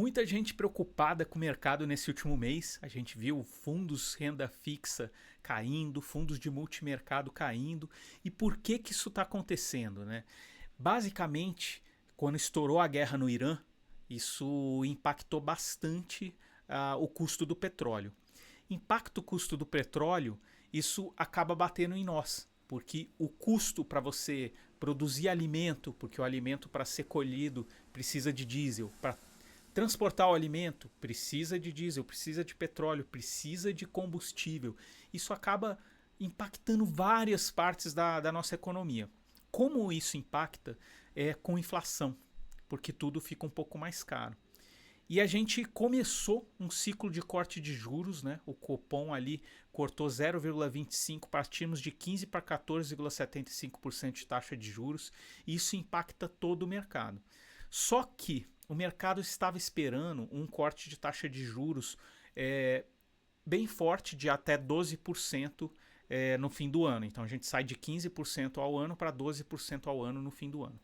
Muita gente preocupada com o mercado nesse último mês. A gente viu fundos renda fixa caindo, fundos de multimercado caindo. E por que que isso está acontecendo, né? Basicamente, quando estourou a guerra no Irã, isso impactou bastante o custo do petróleo. Impacta o custo do petróleo, isso acaba batendo em nós, porque o custo para você produzir alimento, porque o alimento para ser colhido precisa de diesel, para transportar o alimento precisa de diesel, precisa de petróleo, precisa de combustível. Isso acaba impactando várias partes da nossa economia. Como isso impacta? É com inflação, porque tudo fica um pouco mais caro. E a gente começou um ciclo de corte de juros, né? O Copom ali cortou 0,25, partimos de 15 para 14,75% de taxa de juros, e isso impacta todo o mercado. Só que o mercado estava esperando um corte de taxa de juros bem forte, de até 12% no fim do ano. Então a gente sai de 15% ao ano para 12% ao ano no fim do ano.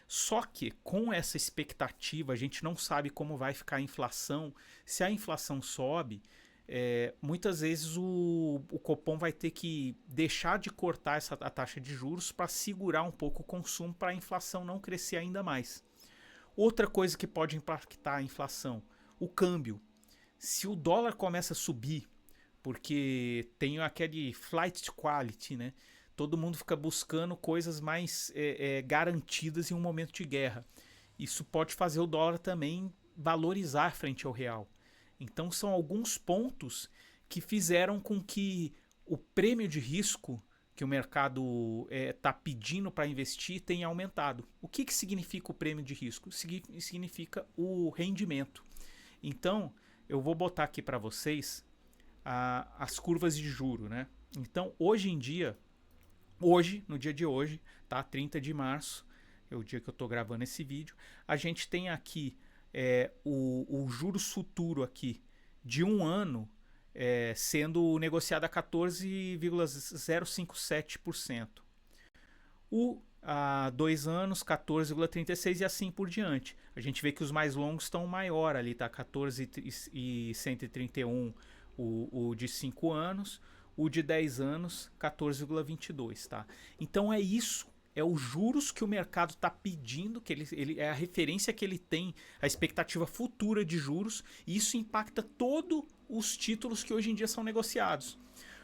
Só que com essa expectativa, a gente não sabe como vai ficar a inflação. Se a inflação sobe, muitas vezes o Copom vai ter que deixar de cortar a taxa de juros para segurar um pouco o consumo para a inflação não crescer ainda mais. Outra coisa que pode impactar a inflação, o câmbio. Se o dólar começa a subir, porque tem aquele flight to quality, né? Todo mundo fica buscando coisas mais garantidas em um momento de guerra. Isso pode fazer o dólar também valorizar frente ao real. Então são alguns pontos que fizeram com que o prêmio de risco que o mercado está pedindo para investir tenha aumentado. O que significa o prêmio de risco? Significa o rendimento. Então, eu vou botar aqui para vocês as curvas de juro, né? Então, hoje em dia, no dia de hoje, tá? 30 de março, é o dia que eu estou gravando esse vídeo, a gente tem aqui o juros futuro aqui de um ano sendo negociado a 14,057%. O a 2 anos, 14,36% e assim por diante. A gente vê que os mais longos estão maior ali, tá? 14,131 o de 5 anos, o de 10 anos, 14,22, tá? Então é isso, é os juros que o mercado está pedindo, que ele é a referência que ele tem, a expectativa futura de juros, e isso impacta todos os títulos que hoje em dia são negociados.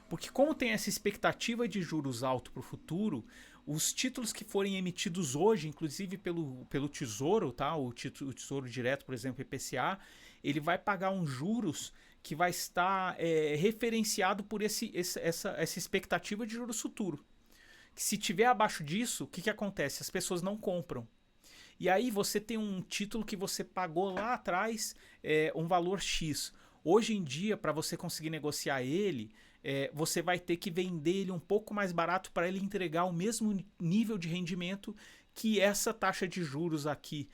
Porque como tem essa expectativa de juros alto para o futuro, os títulos que forem emitidos hoje, inclusive pelo Tesouro, tá? O Tesouro Direto, por exemplo, IPCA, ele vai pagar uns juros que vai estar referenciado por essa expectativa de juros futuro. Que se tiver abaixo disso, o que acontece? As pessoas não compram. E aí você tem um título que você pagou lá atrás um valor X. Hoje em dia, para você conseguir negociar ele, você vai ter que vender ele um pouco mais barato para ele entregar o mesmo nível de rendimento que essa taxa de juros aqui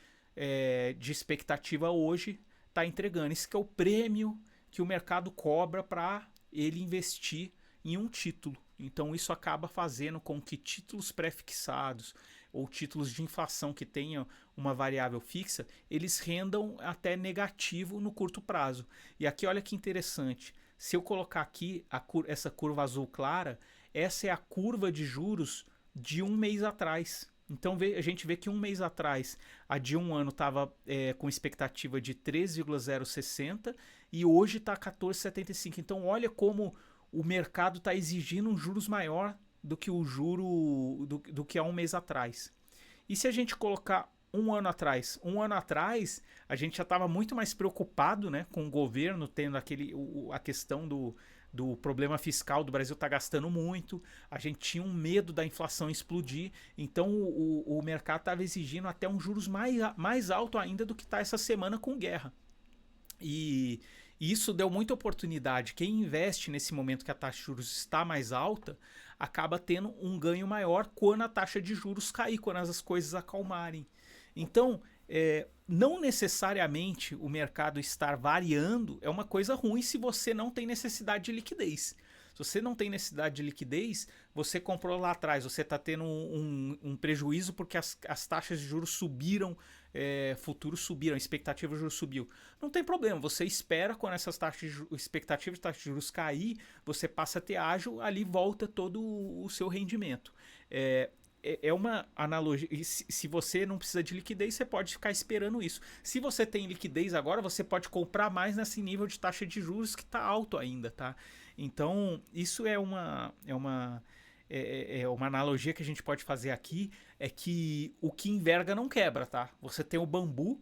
de expectativa hoje está entregando. Isso que é o prêmio que o mercado cobra para ele investir em um título. Então isso acaba fazendo com que títulos pré-fixados ou títulos de inflação que tenham uma variável fixa, eles rendam até negativo no curto prazo. E aqui olha que interessante, se eu colocar aqui essa curva azul clara, essa é a curva de juros de um mês atrás. Então a gente vê que um mês atrás a de um ano estava com expectativa de 3,060 e hoje está 14,75. Então olha como o mercado está exigindo um juros maior do que o juro do que há um mês atrás. E se a gente colocar um ano atrás a gente já estava muito mais preocupado, né, com o governo tendo a questão do problema fiscal do Brasil tá gastando muito, a gente tinha um medo da inflação explodir, então o mercado estava exigindo até um juros mais alto ainda do que está essa semana com guerra. E isso deu muita oportunidade. Quem investe nesse momento que a taxa de juros está mais alta acaba tendo um ganho maior quando a taxa de juros cair, quando as coisas acalmarem. Então, não necessariamente o mercado estar variando é uma coisa ruim se você não tem necessidade de liquidez. Se você não tem necessidade de liquidez, você comprou lá atrás, você está tendo um prejuízo porque as taxas de juros subiram, futuros subiram, a expectativa de juros subiu. Não tem problema, você espera quando essas expectativas de taxas de juros cair, você passa a ter ágio, ali volta todo o seu rendimento. É uma analogia. Se você não precisa de liquidez, você pode ficar esperando isso. Se você tem liquidez agora, você pode comprar mais nesse nível de taxa de juros que está alto ainda, tá? Então, isso é uma analogia que a gente pode fazer aqui, é que o que enverga não quebra, tá? Você tem o bambu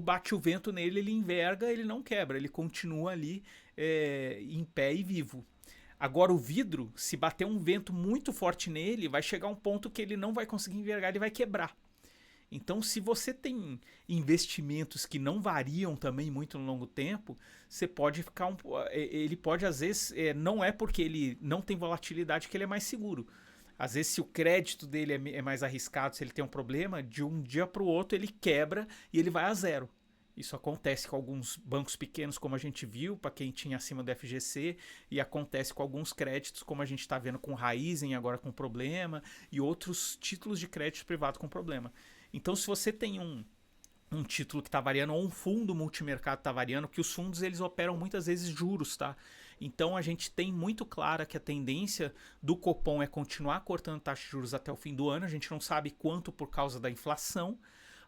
bate o vento nele, ele enverga, ele não quebra, ele continua ali em pé e vivo. Agora o vidro, se bater um vento muito forte nele, vai chegar um ponto que ele não vai conseguir envergar, ele vai quebrar. Então, se você tem investimentos que não variam também muito no longo tempo, você pode ficar ele pode às vezes não é porque ele não tem volatilidade que ele é mais seguro. Às vezes, se o crédito dele é mais arriscado, se ele tem um problema, de um dia para o outro ele quebra e ele vai a zero. Isso acontece com alguns bancos pequenos, como a gente viu, para quem tinha acima do FGC, e acontece com alguns créditos, como a gente está vendo com Raizen agora com problema, e outros títulos de crédito privado com problema. Então, se você tem um título que está variando, ou um fundo multimercado está variando, que os fundos eles operam muitas vezes juros, tá? Então a gente tem muito clara que a tendência do Copom é continuar cortando taxa de juros até o fim do ano. A gente não sabe quanto por causa da inflação,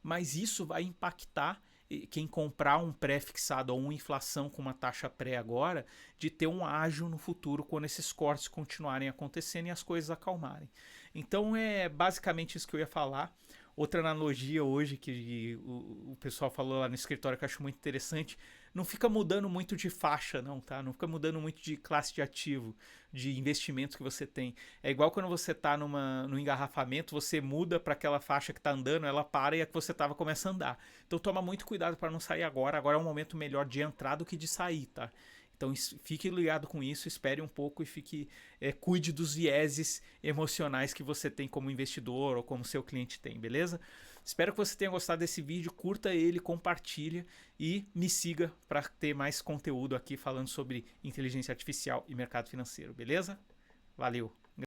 mas isso vai impactar quem comprar um pré-fixado ou uma inflação com uma taxa pré agora, de ter um ágio no futuro quando esses cortes continuarem acontecendo e as coisas acalmarem. Então é basicamente isso que eu ia falar. Outra analogia hoje que o pessoal falou lá no escritório que eu acho muito interessante, não fica mudando muito de faixa não, tá? Não fica mudando muito de classe de ativo, de investimento que você tem. É igual quando você está no engarrafamento, você muda para aquela faixa que está andando, ela para e a que você estava começa a andar. Então toma muito cuidado para não sair agora. Agora é um momento melhor de entrar do que de sair, tá? Então fique ligado com isso, espere um pouco e cuide dos vieses emocionais que você tem como investidor ou como seu cliente tem, beleza? Espero que você tenha gostado desse vídeo, curta ele, compartilha e me siga para ter mais conteúdo aqui falando sobre inteligência artificial e mercado financeiro, beleza? Valeu!